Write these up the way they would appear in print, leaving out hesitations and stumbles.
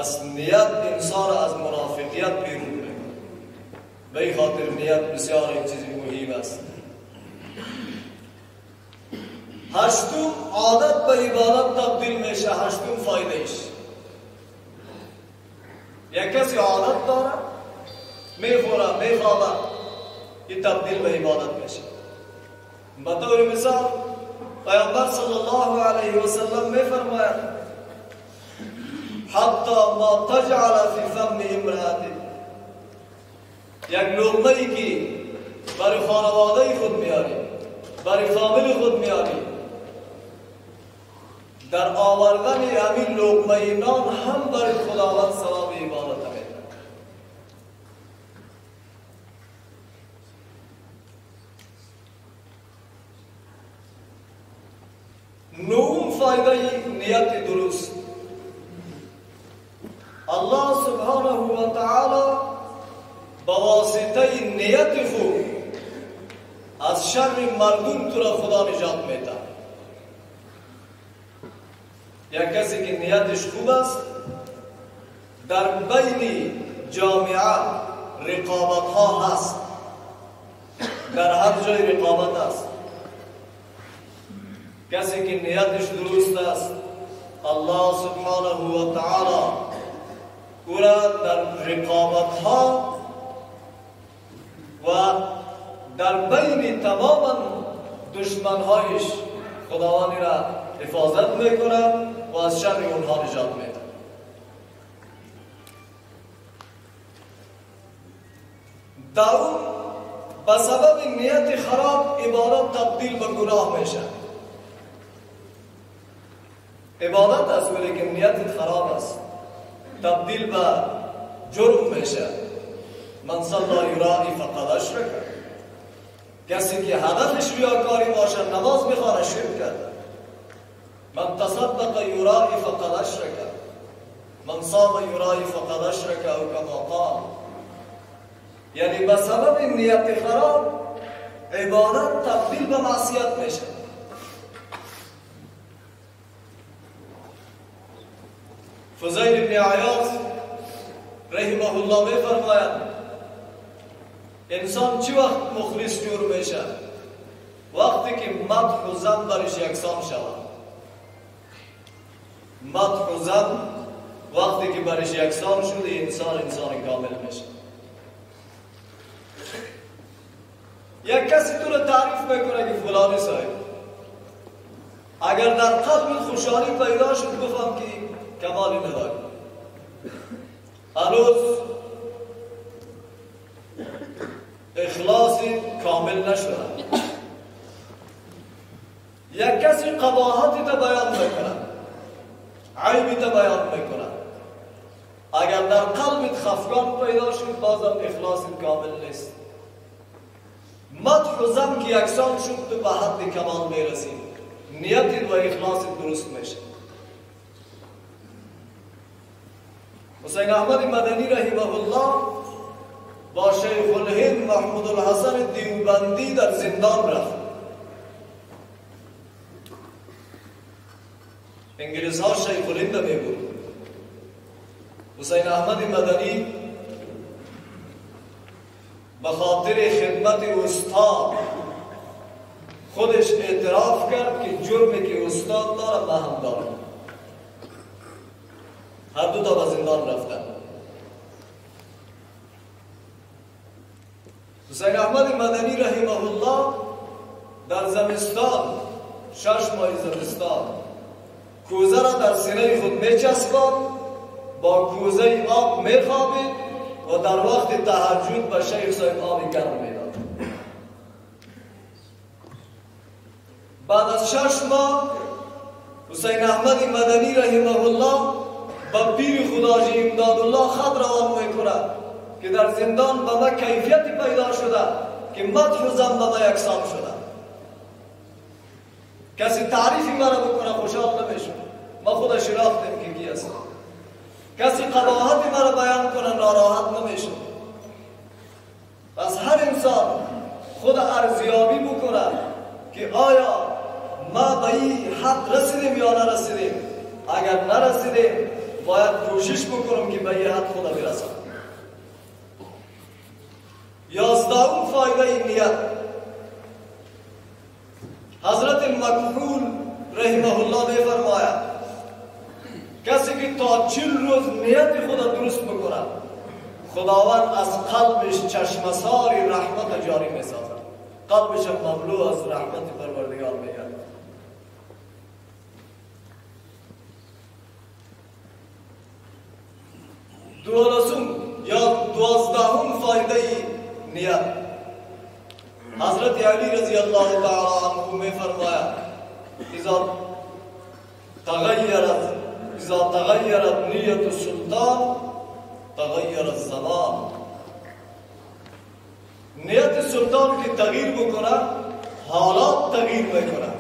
پس نیت انسان از منافقیت بیرون می‌بره. به این خاطر نیت بسیار یک چیزی مهم است. هشتم عادت به عبادت تبدیل میشه. هشتم فایدهش، یک کسی عادت داره میخوره میخوابه، این تبدیل به عبادت میشه. به طور مثال پیامبر صلی الله علیه و سلم میفرماید حتی ما تجعل فی فم امرأته، یک لقمه‌ای که برای خانواده خود میاری، برای فامیل خود میاری، در آوردن همین لقمه نان هم برای خداوند ثواب عبادت میده. نهم فایده نیت درست. الله سبحانه و تعالی با واسطه نیت خوب از شر مردم تو را خدا نجات میده. یک کسی که نیتش خوب است، در بین جامعه رقابت ها هست، در هر جای رقابت است. کسی که نیتش درست است، الله سبحانه و تعالی او را در رقابت ها و در بین تمام دشمن هایش خداوند را حفاظت میکنه و از شر اونها نجات میده. دوم، به سبب نیت خراب عبادت تبدیل به گناه میشه. عبادت است ولی که نیت خراب است، تبدیل به جرم میشه. من صلی یرائی فقد اشرک، کسی که هدفش ریاکاری باشه، نماز میخوانه شرک کرده. من تصدق یرائی فقد اشرک، من صام یرائی فقد اشرک او کما قال. یعنی به سبب نیت خراب عبادت تبدیل به معصیت میشه. فضیل بن عیاض رحمه الله میفرماید انسان چی وقت مخلص جور میشه؟ وقتی که مدح و ذم برش یکسان شود. مدح و ذم وقتی که برش یکسان شده، انسان کامل میشه. یک کسی تو رو تعریف میکنه که فلانی صاحب، اگر در قلب خوشحالی پیدا شد بفهم که کمالی نداری، هنوز اخلاصی کامل نشده. یک کسی قباحتی تا بیان میکنه، عیبی تا بیان میکنه، اگر در قلبت خفگان پیدا شد بازم اخلاص کامل نیست. مدح و ذم که یکسان شد تو به حد کمال میرسی، نیتت و اخلاصت درست میشه. حسین احمد مدنی رحمه الله با شیخ الهند محمود الحسن دیوبندی در زندان رفت. انگلیس ها شیخ الهند می بود. حسین احمد مدنی به خاطر خدمت استاد خودش اعتراف کرد که جرمی که استاد داره من هم دارم. هر دو تا به زندان رفتن. حسین احمد مدنی رحمه الله در زمستان 6 ماه زمستان کوزه را در سینه خود میچسباند، با کوزه آب میخوابید و در وقت تهجد به شیخ صاحب آب گرم میداد. بعد از 6 ماه حسین احمد مدنی رحمه الله با پیر خداجی امدادالله خط روان میکنه که در زندان به ما کیفیتی پیدا شده که مدح و ذم به ما یکسان شده. کسی تعریفی مرا بکنه خوشحال نمیشه، ما خود شناختیم که کی هستم. کسی قباحتی مرا بیان کنه ناراحت نمیشه. پس هر انسان خود ارزیابی بکنه که آیا ما به این حد رسیدیم یا نرسیدیم. اگر نرسیدیم باید کوشش بکنم که به یه حد خدا برسم. 11 فایده نیت. حضرت مکحول رحمه الله میفرماید کسی که تا 40 روز نیت خدا درست بکنه خداوند از قلبش چشمسار رحمت جاری میسازد، قلبش مملو از رحمت پروردگار میگردد. دوازدهم یا 12 فایده نیت. حضرت علی رضی الله تعالی عنه میفرماید اذا تغیرت نیت السلطان تغیر الزمان. نیت سلطان که تغییر بکنه حالات تغییر میکنه.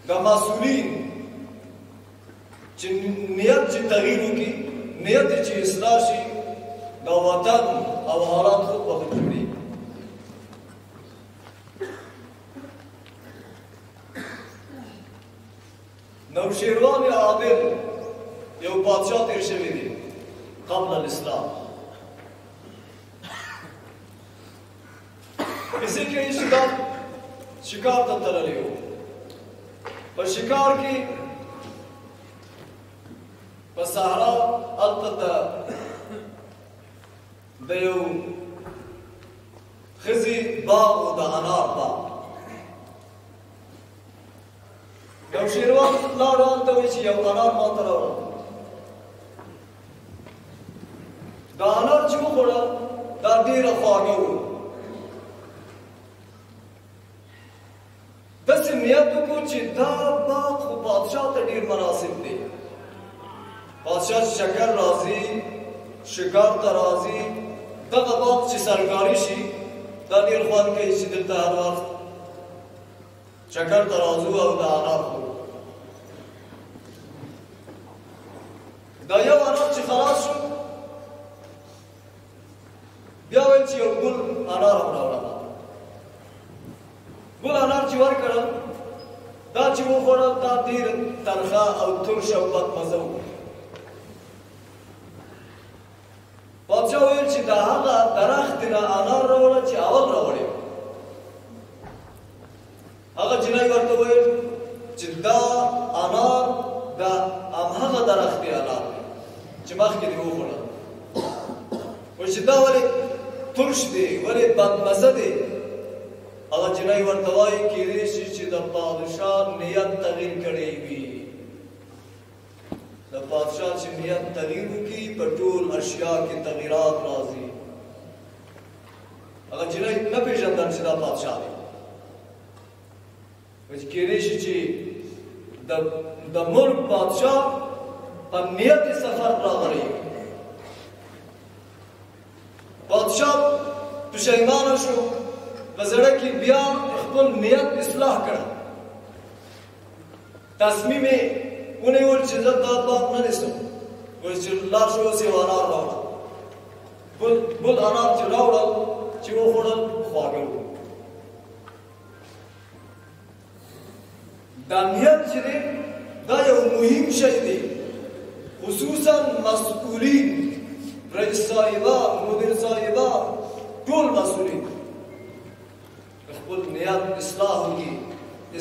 و مسئولین چه نیت چه تغییر بکی، نیت چه اصلاح شی، دا وطن او حالات خود بخود جوری. نوشیروان عادل یو پادشاه تیر شوی دی قبل الاسلام. کسی که این شکار تا تللیو و شکار کی و صحرا التا دا یو خزی باغ و دا انار باغ. یو شیروان لاران تا ویچی یو انار ما تراورد. دا انار چی بخورد؟ دا دیر خواگه بود. دست نیت بکن چی دا باغ خو پادشاه تا دیر مناسب دی. پادشاه شکر رازی، شکار تا رازی، دا باغ چی سرکاری شی، دا دیر خوان که ایچی دلتا هر وقت شکر تا رازو او دا انار خورد. دا یو انار چی خلاص شد بیا ویل چی یو گل انار هم راوڑا. گل انار چی ور کرد دا چی بخورد دا دیر تنخواه او ترش او بد مزه بود. پادشاه ویل چی دا هغه درخت نه انار راوړه چې اول راوړی. هغه جنای ورته ویل چې دا انار دا همهغه درخت انار چې مخکې دې وخوړه. وایي چې دا ولې ترش دی ولې بدمزه دی. هغه جنای ورته وایي کیدای شي چې د پادشاه نیت تغییر کړی وي. د پادشاه چې نیت تغییر وکړي په ټول اشیاء کې تغییرات راځي. هغه جنای نه پېژندل چې دا پادشاه دی. وایي کیدای شي چې د ملک پادشاه په نیت سفر راغلی. پادشاه پښیمانه شو په زړه کې بیا خپل نیت اصلاح کړ. تصمیم یې ونیول چې زه دا باغ نه نیسم. وایي چې لاړ شو اوس یو انار راوړه. بل انار چې راوړل چې وخوړل خواږه وو. دا نیت چې دی دا یو مهم شی دی. خصوصا مسئولین، رئیس صاحبان، مدیر صاحبان، ټول مسئولین خپل نیت اصلاح وکړي.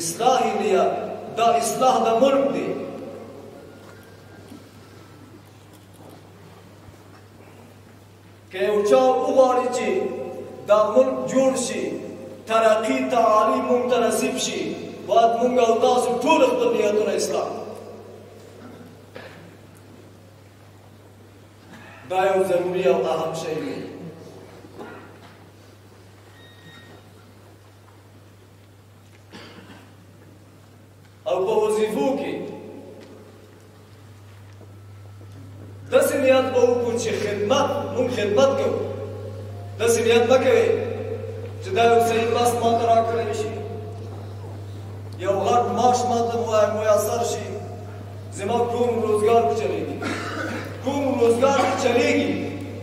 اصلاح نیت دا اصلاح د ملک دی. که یو چا وغواړي چې دا ملک جوړ شي، ترقي تعالی موږ ته نصیب شي، باید موږ او تاسو ټول خپل نیتونه اصلاح. دا یو ضروري او اهم شی دی. او په وظیفو کې داسې نیت به وکړو چې موږ خدمت کوو. داسې نیت مه کوئ چې دا یو صحیح بس ما ته راکړی شي، یو غټ معاش ما ته میسر شي، زما کوم روزګار به چلېږي. کوم روزګار به چلېږي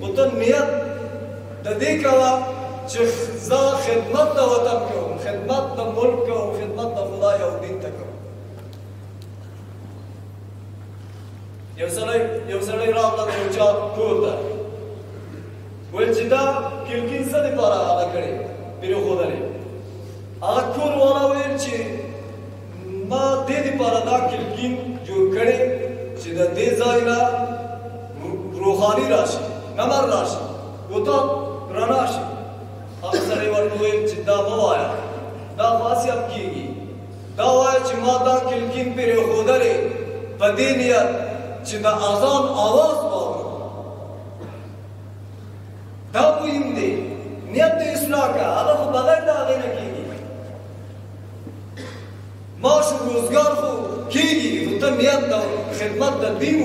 خو ته نیت د دې کوه چې زه خدمت د وطن کوم، خدمت د ملک کوم، خدمت د خدای او دین ته کوم. یو سړی راغله د یو چا کور ته ویل چې دا کلکین څه دپاره هغه کړې پرېښودلې هغه کور والا ویل چې ما دې دپاره دا کلکین جوړ کړې چې د دې ځای نه روښاني راشي نمر راشي اتاق رڼا شي هغه سړی ورته ویل چې دا مه وایه دا خو هسې هم کېږي دا وایه چې ما دا کلکین پرېښودلې په دې نیت چې د اذان آواز واورم دا مهم دی نیت د اصلاح کا هغه خو بغیر د هغې نه کېږي معاش و روزګار خو کېږي خو ته نیت د خدمت د دین